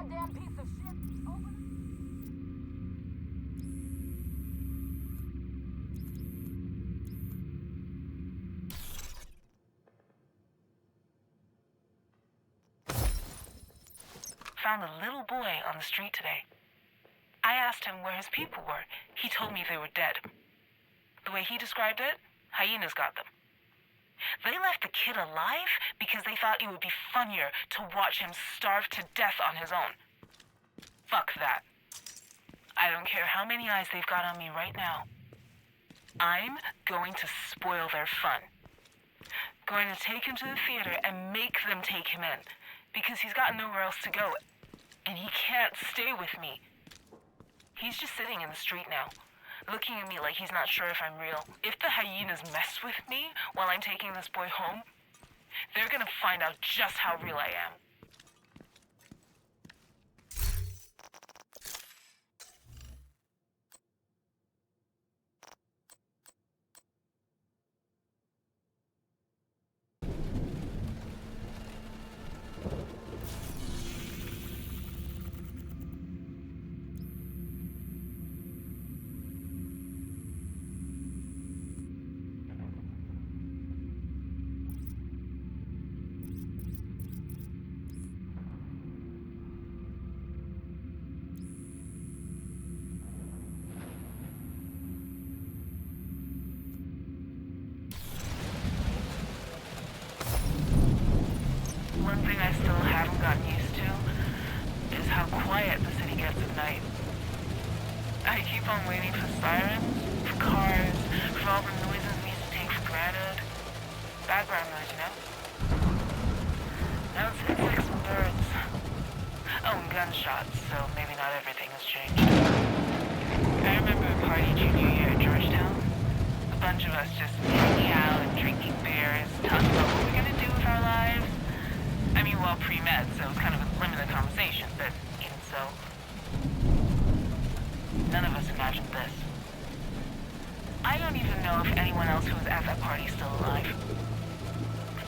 goddamn piece of shit. Open it. Found a little boy on the street today. I asked him where his people were. He told me they were dead. The way he described it, hyenas got them. They left the kid alive because they thought it would be funnier to watch him starve to death on his own. Fuck that. I don't care how many eyes they've got on me right now. I'm going to spoil their fun. Going to take him to the theater and make them take him in because he's got nowhere else to go. And he can't stay with me. He's just sitting in the street now, looking at me like he's not sure if I'm real. If the hyenas mess with me while I'm taking this boy home, they're gonna find out just how real I am. One thing I still haven't gotten used to is how quiet the city gets at night. I keep on waiting for sirens, for cars, for all the noises we used to take for granted. Background noise, you know? Now it's insects and birds. Oh, and gunshots, so maybe not everything has changed. I remember a party junior year at Georgetown. A bunch of us just hanging out and drinking beers, talking about what we're gonna do with our lives. I mean, well, pre-med, so it was kind of a limited conversation, but even so, none of us imagined this. I don't even know if anyone else who was at that party is still alive.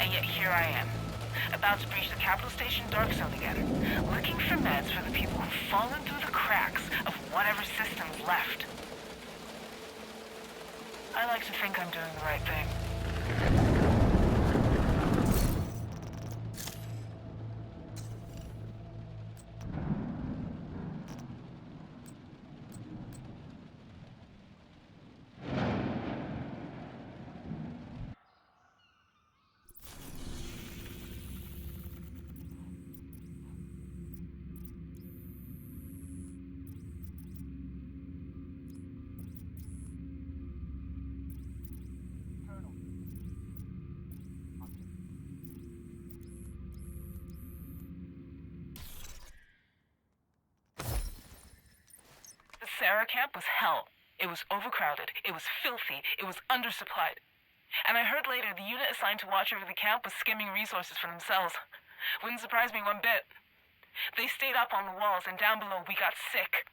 And yet here I am, about to breach the Capital Station dark zone again, looking for meds for the people who've fallen through the cracks of whatever system's left. I like to think I'm doing the right thing. Sarah camp was hell. It was overcrowded. It was filthy. It was undersupplied. And I heard later the unit assigned to watch over the camp was skimming resources for themselves. Wouldn't surprise me one bit. They stayed up on the walls, and down below we got sick.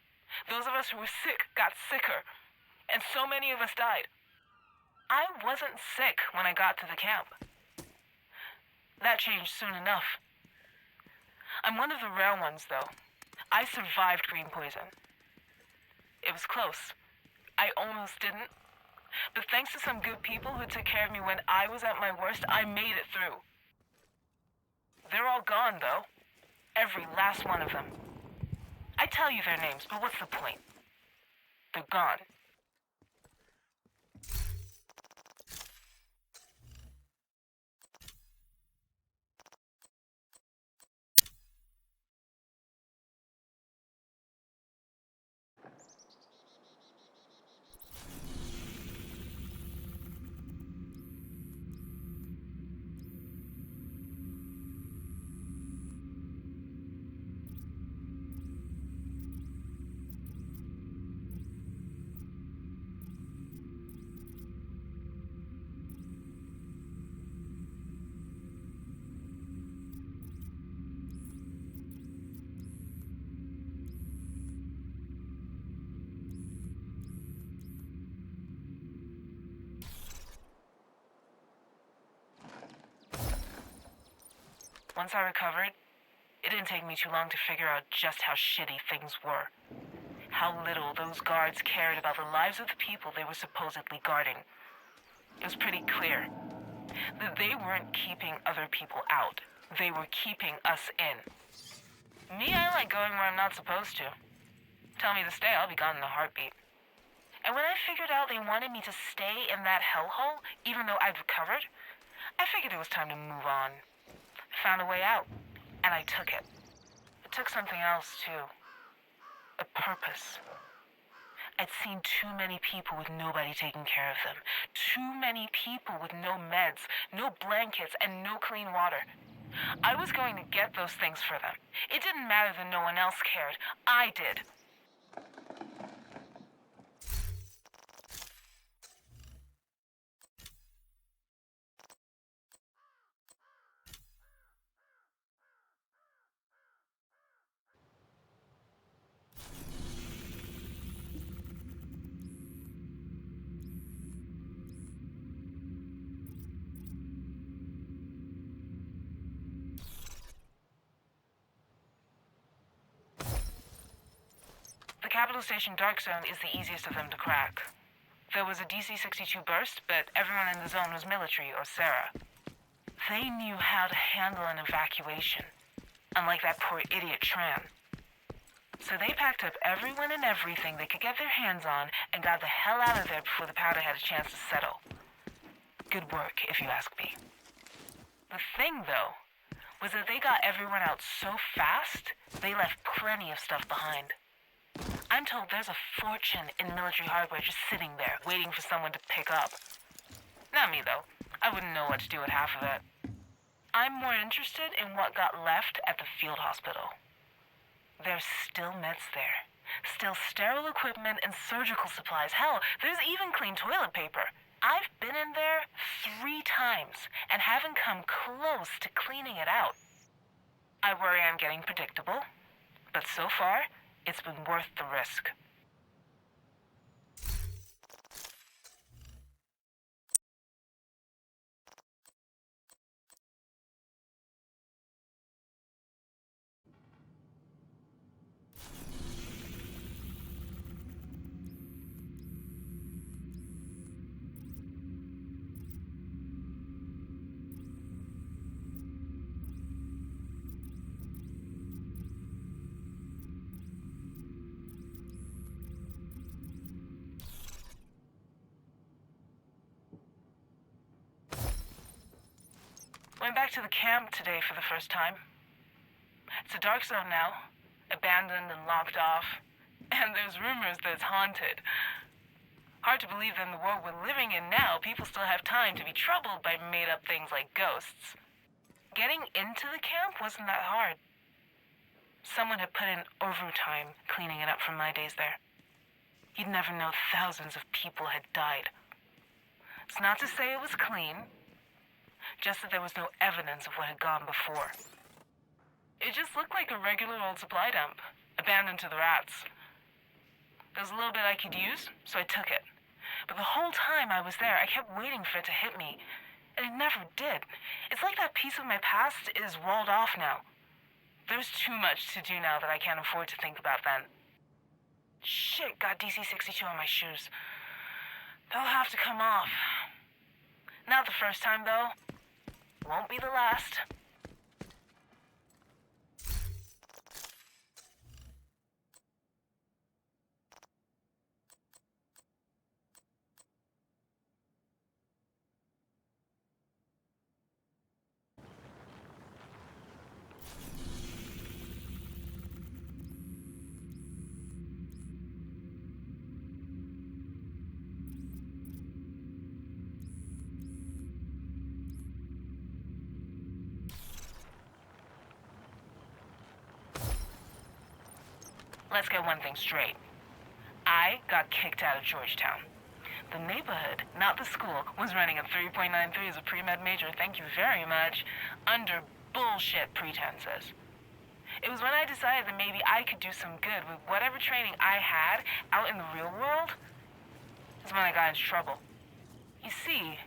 Those of us who were sick got sicker. And so many of us died. I wasn't sick when I got to the camp. That changed soon enough. I'm one of the rare ones, though. I survived green poison. It was close. I almost didn't. But thanks to some good people who took care of me when I was at my worst, I made it through. They're all gone, though. Every last one of them. I tell you their names, but what's the point? They're gone. Once I recovered, it didn't take me too long to figure out just how shitty things were. How little those guards cared about the lives of the people they were supposedly guarding. It was pretty clear that they weren't keeping other people out. They were keeping us in. Me, I like going where I'm not supposed to. Tell me to stay, I'll be gone in a heartbeat. And when I figured out they wanted me to stay in that hellhole, even though I'd recovered, I figured it was time to move on. I found a way out, and I took it. It took something else, too. A purpose. I'd seen too many people with nobody taking care of them. Too many people with no meds, no blankets, and no clean water. I was going to get those things for them. It didn't matter that no one else cared. I did. Capital Station Dark Zone is the easiest of them to crack. There was a DC-62 burst, but everyone in the zone was military or Sarah. They knew how to handle an evacuation, unlike that poor idiot Tran. So they packed up everyone and everything they could get their hands on and got the hell out of there before the powder had a chance to settle. Good work, if you ask me. The thing, though, was that they got everyone out so fast, they left plenty of stuff behind. I'm told there's a fortune in military hardware just sitting there, waiting for someone to pick up. Not me, though. I wouldn't know what to do with half of it. I'm more interested in what got left at the field hospital. There's still meds there. Still sterile equipment and surgical supplies. Hell, there's even clean toilet paper. I've been in there 3 times and haven't come close to cleaning it out. I worry I'm getting predictable, but so far, it's been worth the risk. Went back to the camp today for the first time. It's a dark zone now, abandoned and locked off, and there's rumors that it's haunted. Hard to believe that in the world we're living in now, people still have time to be troubled by made-up things like ghosts. Getting into the camp wasn't that hard. Someone had put in overtime cleaning it up from my days there. You'd never know thousands of people had died. It's not to say it was clean, just that there was no evidence of what had gone before. It just looked like a regular old supply dump, abandoned to the rats. There was a little bit I could use, so I took it. But the whole time I was there, I kept waiting for it to hit me, and it never did. It's like that piece of my past is walled off now. There's too much to do now that I can't afford to think about then. Shit, got DC-62 on my shoes. They'll have to come off. Not the first time, though. Won't be the last. Let's get one thing straight. I got kicked out of Georgetown. The neighborhood, not the school, was running a 3.93 as a pre-med major, thank you very much, under bullshit pretenses. It was when I decided that maybe I could do some good with whatever training I had out in the real world, is when I got into trouble. You see,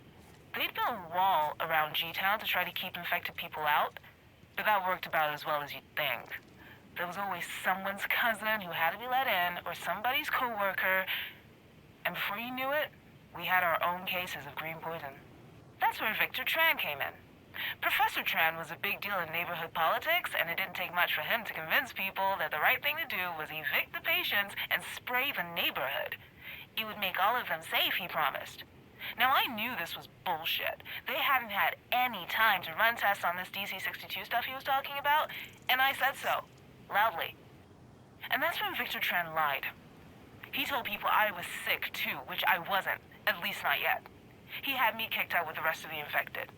they'd built a wall around G-Town to try to keep infected people out, But that worked about as well as you'd think. There was always someone's cousin who had to be let in, or somebody's co-worker, and before you knew it, we had our own cases of green poison. That's where Victor Tran came in. Professor Tran was a big deal in neighborhood politics, and it didn't take much for him to convince people that the right thing to do was evict the patients and spray the neighborhood. It would make all of them safe, he promised. Now, I knew this was bullshit. They hadn't had any time to run tests on this DC-62 stuff he was talking about, and I said so, loudly. And that's when Victor Tran lied. He told people I was sick, too, which I wasn't, at least not yet. He had me kicked out with the rest of the infected,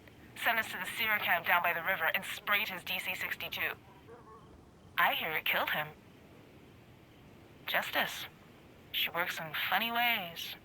sent us to the Sierra camp down by the river, and sprayed his DC-62. I hear it killed him. Justice. She works in funny ways.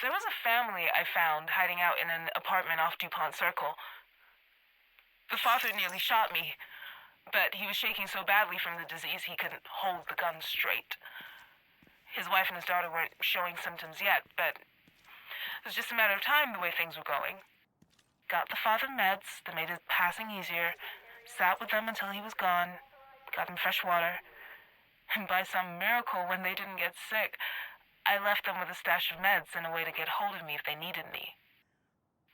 There was a family I found hiding out in an apartment off DuPont Circle. The father nearly shot me, but he was shaking so badly from the disease he couldn't hold the gun straight. His wife and his daughter weren't showing symptoms yet, but it was just a matter of time the way things were going. Got the father meds that made his passing easier, sat with them until he was gone, got them fresh water, and by some miracle, when they didn't get sick, I left them with a stash of meds and a way to get hold of me if they needed me.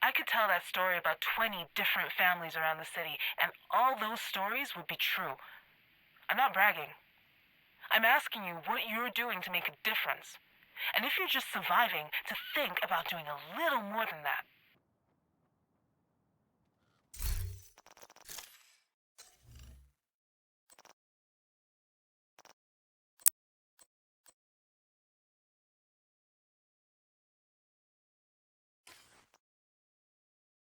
I could tell that story about 20 different families around the city, and all those stories would be true. I'm not bragging. I'm asking you what you're doing to make a difference. And if you're just surviving, to think about doing a little more than that.